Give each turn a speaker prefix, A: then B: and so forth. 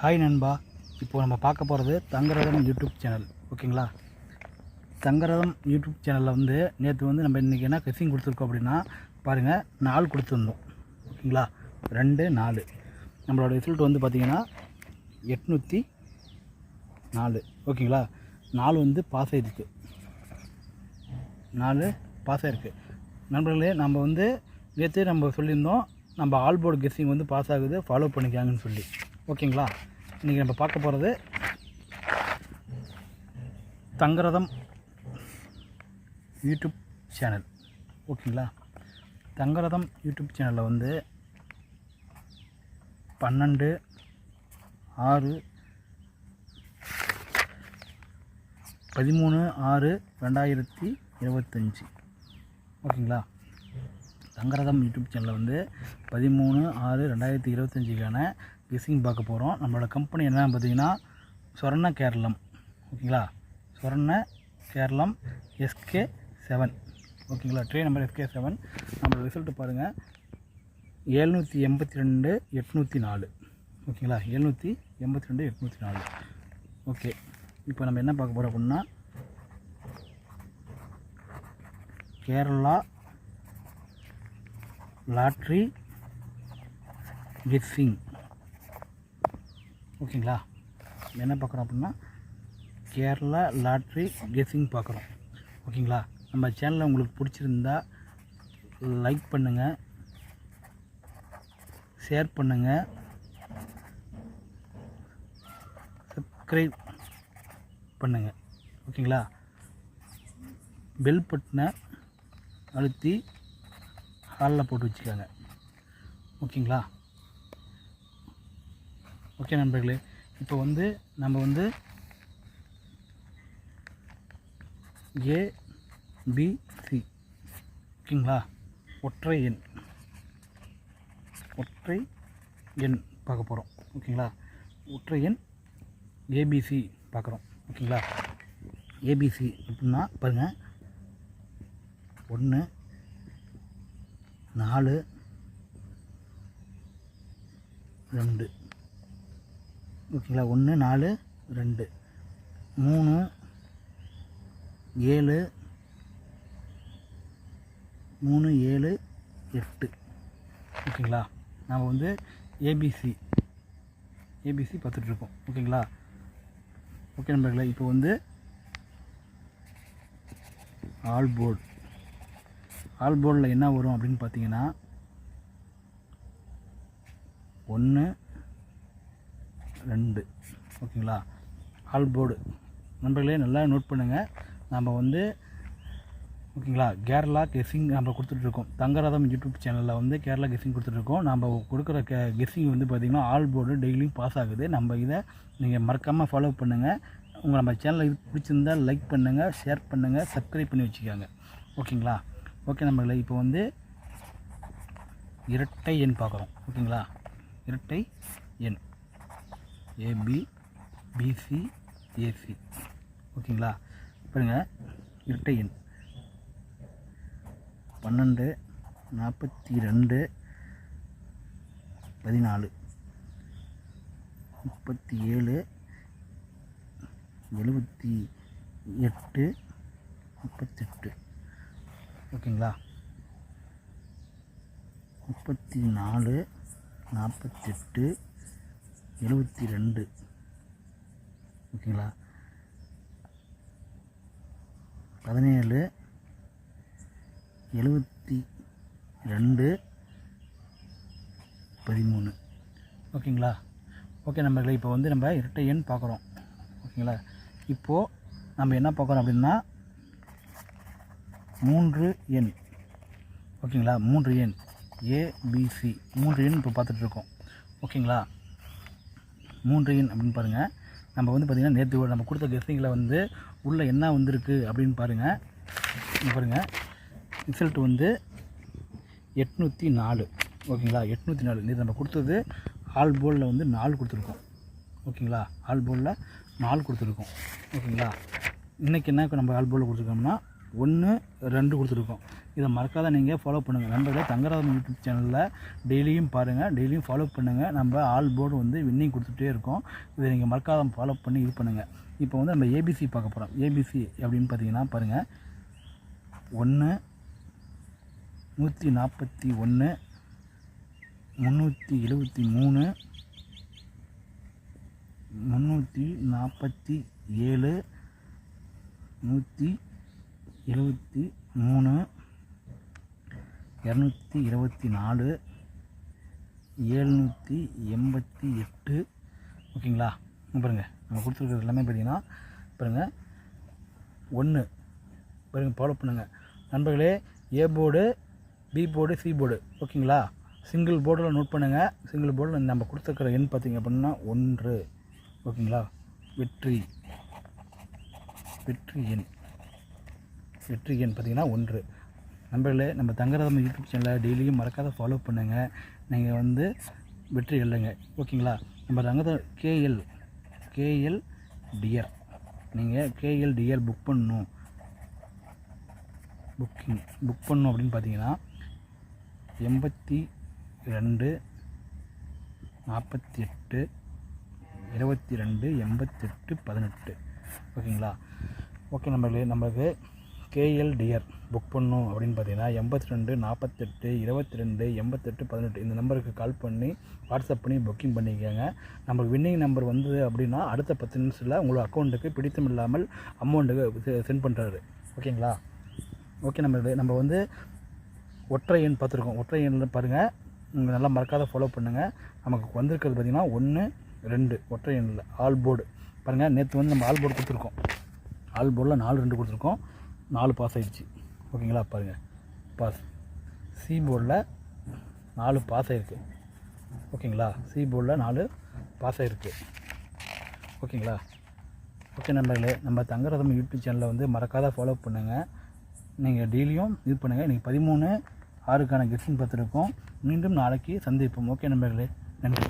A: Hi நண்பா, இப்போது நம்ம பார்க்க போகிறது தங்கரதம் யூடியூப் சேனல். ஓகேங்களா? தங்கரதம் யூடியூப் சேனலில் வந்து நேற்று வந்து நம்ம இன்றைக்கி என்ன கெஸ்ஸிங் கொடுத்துருக்கோம் அப்படின்னா பாருங்கள், 4 கொடுத்துருந்தோம். ஓகேங்களா? 2 4 நம்மளோட ரிசல்ட் வந்து பார்த்திங்கன்னா 804. ஓகேங்களா? 4 வந்து பாஸ் ஆகிருக்கு. 4 பாஸ் ஆகிருக்கு. நண்பர்களே, நம்ம வந்து நேற்று நம்ம சொல்லியிருந்தோம் நம்ம ஆல் போர்டு கெஸ்ஸிங் வந்து பாஸ் ஆகுது, ஃபாலோ பண்ணிக்காங்கன்னு சொல்லி. ஓகேங்களா? இன்றைக்கி நம்ம பார்க்க போகிறது தங்கரதம் யூடியூப் சேனல். ஓகேங்களா? தங்கரதம் யூடியூப் சேனலில் வந்து 13/6/2025. ஓகேங்களா? தங்கரதம் யூடியூப் சேனலில் வந்து 13/6/2025க்கான கெஸ்ஸிங் பார்க்க போகிறோம். நம்மளோட கம்பெனி என்னன்னு பார்த்தீங்கன்னா சொர்ண கேரளம். ஓகேங்களா? சொர்ண கேரளம் SK7. ஓகேங்களா? Train number SK7. நம்மளோட ரிசல்ட்டு பாருங்கள், 782 804. ஓகேங்களா? 782 804. ஓகே, இப்போ நம்ம என்ன பார்க்க போகிறோம் அப்படின்னா கேரளா லாட்ரி கெஸ்ஸிங். ஓகேங்களா? என்ன பார்க்குறோம் அப்படின்னா கேரளா லாட்ரி கெஸ்ஸிங் பார்க்குறோம். ஓகேங்களா? நம்ம சேனலை உங்களுக்கு பிடிச்சிருந்தா லைக் பண்ணுங்கள், ஷேர் பண்ணுங்கள், சப்ஸ்கிரைப் பண்ணுங்கள். ஓகேங்களா? பெல் பட்டனை அழுத்தி ஹாலில் போட்டு வச்சுக்கோங்க. ஓகேங்களா? ஓகே நண்பர்களே, இப்போ வந்து நம்ம வந்து ABC. ஓகேங்களா? ஒற்றை எண் பார்க்க போகிறோம். ஓகேங்களா? ஒற்றை எண் ABC பார்க்குறோம். ஓகேங்களா? ABC அப்படின்னா பாருங்கள், 1 4 2. ஓகேங்களா? 1 4 2 3 7 3 7 8. ஓகேங்களா? நாம் வந்து ஏபிசி பார்த்துட்ருக்கோம். ஓகேங்களா? ஓகே நண்பர்களே, இப்போ வந்து ஆல் போர்டில் என்ன வரும் அப்படின்னு பார்த்தீங்கன்னா 1 2. ஓகேங்களா? ஆல் போர்டு நண்பர்களே நல்லா நோட் பண்ணுங்கள். நம்ம வந்து ஓகேங்களா கேரளா கெஸ்ஸிங் நம்ம கொடுத்துட்ருக்கோம். தங்கரதம் யூடியூப் சேனலில் வந்து கேரளா கெஸ்ஸிங் கொடுத்துட்ருக்கோம். நம்ம கொடுக்குற கெஸ்ஸிங் வந்து பார்த்திங்கன்னா ஆல் போர்டு டெய்லியும் பாஸ் ஆகுது. நம்ம இதை நீங்கள் மறக்காமல் ஃபாலோ பண்ணுங்கள். உங்கள் நம்ம சேனலில் பிடிச்சிருந்தால் லைக் பண்ணுங்கள், ஷேர் பண்ணுங்கள், சப்ஸ்கிரைப் பண்ணி வச்சுக்கோங்க. ஓகேங்களா? ஓகே நண்பர்களே, இப்போ வந்து இரட்டை எண் பார்க்குறோம். ஓகேங்களா? இரட்டை எண் ABBCAC. ஓகேங்களா? பாருங்கள், இரட்டை எண் 12 42 14 37 78 38. ஓகேங்களா? 34 48 72. ஓகேங்களா? 17 72 13. ஓகேங்களா? ஓகே நண்பர்களே, இப்போ வந்து நம்ம இரட்டை எண் பார்க்குறோம். ஓகேங்களா? இப்போது நம்ம என்ன பார்க்குறோம் அப்படின்னா 3 எண். ஓகேங்களா? 3 எண் ABC 3 எண் இப்போ பார்த்துட்ருக்கோம். ஓகேங்களா? 3 எண் அப்படின்னு பாருங்கள். நம்ம வந்து பார்த்திங்கன்னா நேற்று நம்ம கொடுத்த கெஸ்ஸிங்கில் வந்து உள்ளே என்ன வந்திருக்கு அப்படின்னு பாருங்கள். பாருங்கள், ரிசல்ட் வந்து 804. ஓகேங்களா? 804. நேற்று நம்ம கொடுத்தது ஆல் போர்டில் வந்து 4 கொடுத்துருக்கோம். ஓகேங்களா? ஆல் போர்டில் 4 கொடுத்துருக்கோம். ஓகேங்களா? இன்றைக்கி என்ன நம்ம ஆல் போர்டில் கொடுத்துருக்கோம்னா 1 2 கொடுத்துருக்கோம். இதை மறக்காத நீங்கள் ஃபாலோ பண்ணுங்கள் நண்பர்களே. தங்கராஜன் யூடியூப் சேனலில் டெய்லியும் பாருங்கள், டெய்லியும் ஃபாலோ பண்ணுங்கள். நம்ம ஆல் போர்டு வந்து வின்னிங் கொடுத்துட்டே இருக்கோம். இதை நீங்கள் மறக்காத ஃபாலோ பண்ணி இது பண்ணுங்கள். இப்போ வந்து நம்ம ஏபிசி பார்க்க போகிறோம். ஏபிசி அப்படின்னு பார்த்தீங்கன்னா பாருங்கள், 1 141 373 347 173 224 788. ஓகேங்களா? பாருங்கள் நம்ம கொடுத்துருக்கிறது எல்லாமே பார்த்தீங்கன்னா பாருங்கள் 1 பாருங்கள், ஃபாலோ பண்ணுங்கள் நண்பர்களே. A board, B board, C board. ஓகேங்களா? சிங்கிள் போர்டில் நோட் பண்ணுங்கள். சிங்கிள் போர்டில் நம்ம கொடுத்துருக்கிற எண் பார்த்திங்க அப்படின்னா 1. ஓகேங்களா? வெற்றி எண் பார்த்திங்கன்னா 1. நண்பர்களே, நம்ம தங்கராஜன் யூடியூப் சேனலை டெய்லியும் மறக்காத ஃபாலோ பண்ணுங்கள். நீங்கள் வந்து வெற்றி இல்லைங்க. ஓகேங்களா? நம்ம தங்கராஜன் கேஎல் டியர், நீங்கள் கேஎல் டியர் புக் பண்ணணும் அப்படின்னு பார்த்தீங்கன்னா 82 48 22 88 18. ஓகேங்களா? ஓகே நண்பர்களே, நம்மளுக்கு கேஎல் டியர் புக் பண்ணணும் அப்படின்னு பார்த்தீங்கன்னா 82 48 22 88 18 இந்த நம்பருக்கு கால் பண்ணி வாட்ஸ்அப் பண்ணி புக்கிங் பண்ணிக்கோங்க. நம்மளுக்கு வின்னிங் நம்பர் வந்தது அப்படின்னா அடுத்த 10 நிமிஷத்தில் உங்களோட அக்கௌண்ட்டுக்கு பிடித்தம் இல்லாமல் அமௌண்ட்டுக்கு சென்ட் பண்ணுறாரு. ஓகேங்களா? ஓகே நண்பர்களே, நம்ம வந்து ஒற்றை எண் பார்த்துருக்கோம். ஒற்றை எண்ணில் பாருங்கள், நீங்கள் நல்லா மறக்காத ஃபாலோ பண்ணுங்கள். நமக்கு வந்திருக்கிறது பார்த்திங்கன்னா 1 2 ஒற்றை எண்ணில் ஆல் போர்டு. பாருங்கள், நேற்று வந்து நம்ம ஆல் போர்டு கொடுத்துருக்கோம். ஆல் போர்டில் 4 2 கொடுத்துருக்கோம், 4 பாஸ் ஆகிடுச்சு. ஓகேங்களா? பாருங்கள், பாஸ். சி போர்டில் 4 பாஸ் ஆகிருக்கு. ஓகேங்களா? சி போர்டில் 4 பாஸ் ஆகிருக்கு. ஓகேங்களா? ஓகே நண்பர்களே, நம்ம தங்கரதம் யூடியூப் சேனலில் வந்து மறக்காத ஃபாலோ பண்ணுங்கள். நீங்கள் டெய்லியும் இது பண்ணுங்கள். இன்றைக்கி 13/6க்கான கெஸ்டிங் பார்த்துருக்கோம். மீண்டும் நாளைக்கு சந்திப்போம். ஓகே நண்பர்களே, நன்றி.